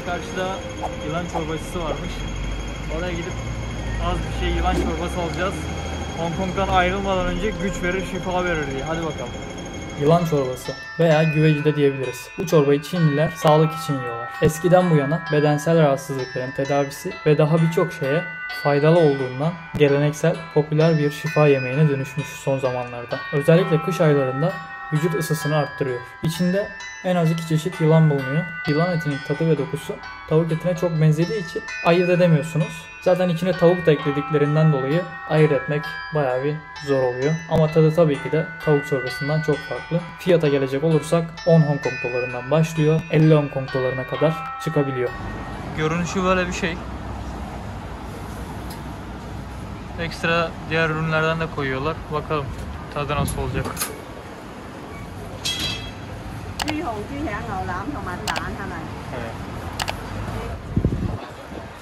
Burada karşıda yılan çorbacısı varmış. Oraya gidip az bir şey yılan çorbası alacağız. Hong Kong'dan ayrılmadan önce güç verir, şifa verir diye. Hadi bakalım. Yılan çorbası veya güveci de diyebiliriz. Bu çorbayı Çinliler sağlık için yiyorlar. Eskiden bu yana bedensel rahatsızlıkların tedavisi ve daha birçok şeye faydalı olduğundan geleneksel, popüler bir şifa yemeğine dönüşmüş son zamanlarda. Özellikle kış aylarında vücut ısısını arttırıyor. İçinde en az 2 çeşit yılan bulunuyor. Yılan etinin tadı ve dokusu tavuk etine çok benzediği için ayırt edemiyorsunuz. Zaten içine tavuk da eklediklerinden dolayı ayırt etmek bayağı bir zor oluyor. Ama tadı tabii ki de tavuk çorbasından çok farklı. Fiyata gelecek olursak 10 Hong Kong dolarından başlıyor. 50 Hong Kong dolarına kadar çıkabiliyor. Görünüşü böyle bir şey. Ekstra diğer ürünlerden de koyuyorlar. Bakalım tadı nasıl olacak. Evet.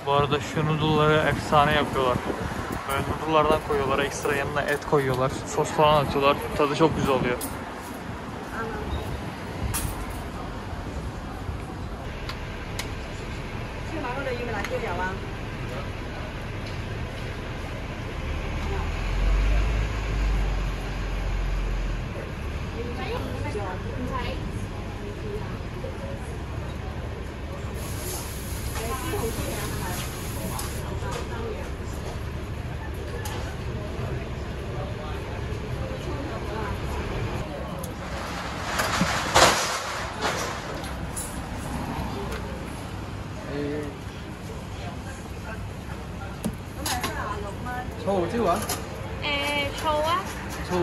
Bu arada şu noodle'ları efsane yapıyorlar. Böyle noodle'lardan koyuyorlar, ekstra yanına et koyuyorlar, sos falan atıyorlar. Tadı çok güzel oluyor. Xô chứ hả? Xô á. Xô.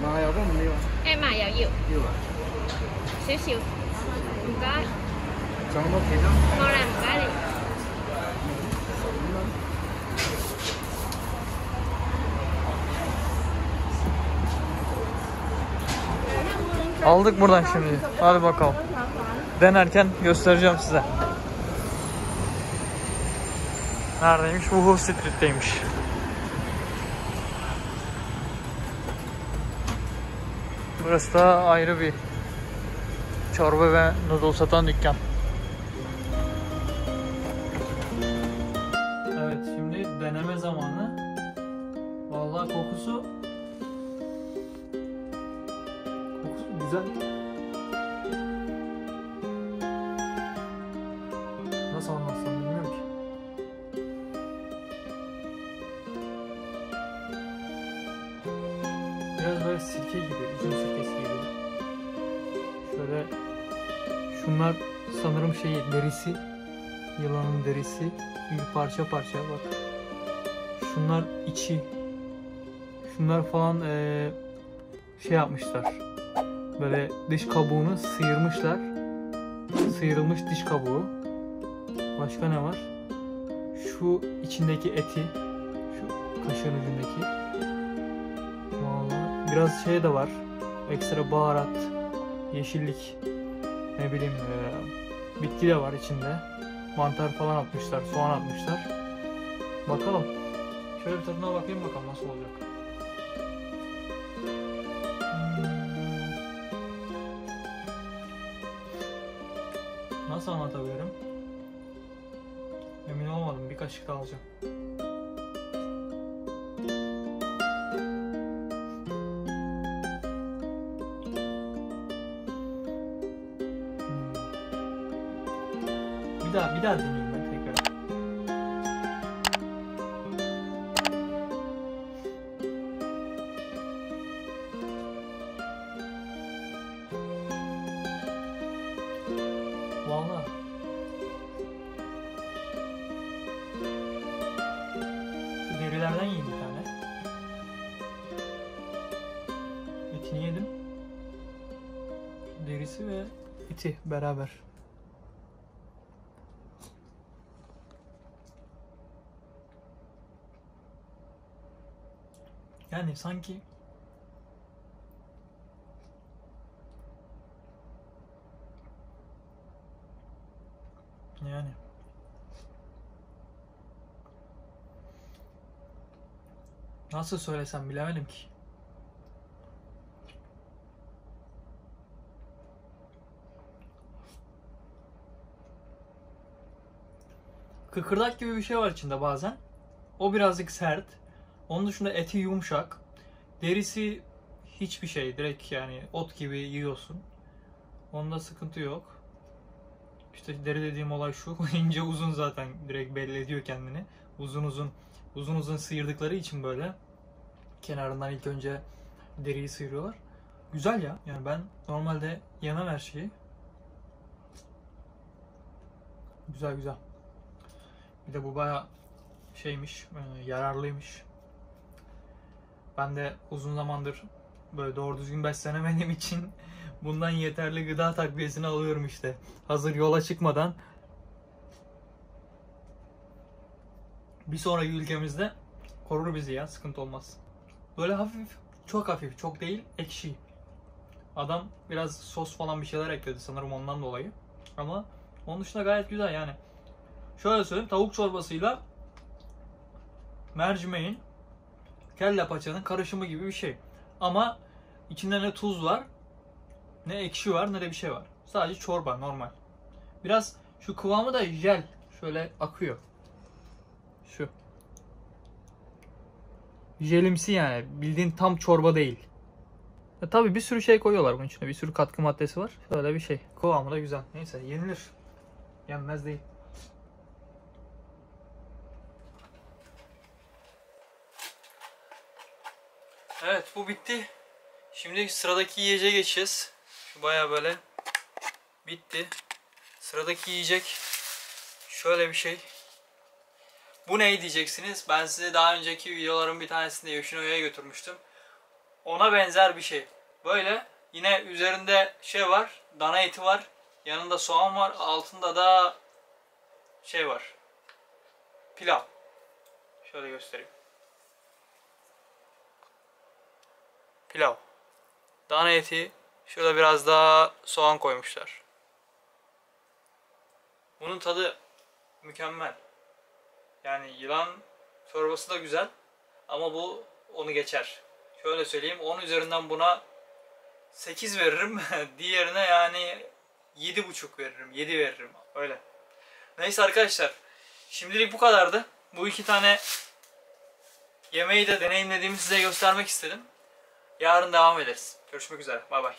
Mà dầu có bao nhiêu? Em mà dầu nhiều. Nhiều à? Xíu xíu. Một cái. Chọn nó thịt đó. Ngon làm một cái đi. Aldık buradan şimdi. Hadi bakalım. Denerken göstereceğim size. Neredeymiş? Wuhu Street'teymiş. Burası da ayrı bir çorba ve noodle satan dükkan. Evet, şimdi deneme zamanı. Vallahi kokusu güzel. Nasıl anlatsam bilmiyorum ki. Biraz böyle sirke gibi, üzüm sirkesi gibi. Şöyle şunlar sanırım derisi, yılanın derisi. Bir parça parça bak. Şunlar içi. Şunlar falan şey yapmışlar. Böyle dış kabuğunu sıyırmışlar. Sıyrılmış diş kabuğu. Başka ne var? Şu içindeki eti. Şu kaşığın ucundaki. Vallahi biraz şey de var. Ekstra baharat, yeşillik, ne bileyim bitki de var içinde. Mantar falan atmışlar, soğan atmışlar. Bakalım. Şöyle bir tadına bakayım bakalım nasıl olacak. Nasıl anlatabilirim? Emin olmadım. Bir kaşık daha alacağım. Bir daha deneyeyim ben tekrar. Vallahi şu derilerden yiyeyim bir tane. Etini yedim. Derisi ve eti beraber. Yani sanki nasıl söylesem bilemedim ki. kıkırdak gibi bir şey var içinde bazen. O birazcık sert. Onun dışında eti yumuşak. Derisi hiçbir şey. Direkt yani ot gibi yiyorsun. Onda sıkıntı yok. İşte deri dediğim olay şu. İnce uzun zaten direkt belli ediyor kendini. Uzun uzun sıyırdıkları için böyle kenarından ilk önce deriyi sıyırıyorlar. Güzel ya. Yani ben normalde yemem her şeyi. Güzel güzel. Bir de bu baya şeymiş, yararlıymış. Ben de uzun zamandır böyle doğru düzgün beslenemediğim için bundan yeterli gıda takviyesini alıyorum işte. Hazır yola çıkmadan bir sonraki ülkemizde korur bizi ya, sıkıntı olmaz. Böyle hafif, çok değil, ekşi. Adam biraz sos falan bir şeyler ekledi sanırım ondan dolayı. Ama onun dışında gayet güzel yani. Şöyle söyleyeyim, tavuk çorbasıyla mercimeğin, kelle paçanın karışımı gibi bir şey. Ama içinde ne tuz var, ne ekşi var, ne de bir şey var. Sadece çorba, normal. Biraz şu kıvamı da jel. Şöyle akıyor. Şu. Jelimsi yani. Bildiğin tam çorba değil. Tabii bir sürü şey koyuyorlar bunun içine. Bir sürü katkı maddesi var. Şöyle bir şey. Kıvamı da güzel. Neyse yenilir. Yenmez değil. Evet bu bitti. Şimdi sıradaki yiyeceğe geçeceğiz. Şu baya böyle bitti. Sıradaki yiyecek şöyle bir şey. Bu ne diyeceksiniz? Ben size daha önceki videoların bir tanesinde Yoshinoya'ya götürmüştüm. Ona benzer bir şey. Böyle yine üzerinde şey var. Dana eti var. Yanında soğan var. Altında da şey var. Pilav. Şöyle göstereyim. Pilav. Dana eti. Şurada biraz daha soğan koymuşlar. Bunun tadı mükemmel. Yani yılan çorbası da güzel. Ama bu onu geçer. Şöyle söyleyeyim. 10 üzerinden buna 8 veririm. Diğerine yani 7,5 veririm. 7 veririm. Öyle. Neyse arkadaşlar. Şimdilik bu kadardı. Bu iki tane yemeği de deneyimlediğimi size göstermek istedim. Yarın devam ederiz. Görüşmek üzere. Bay bay.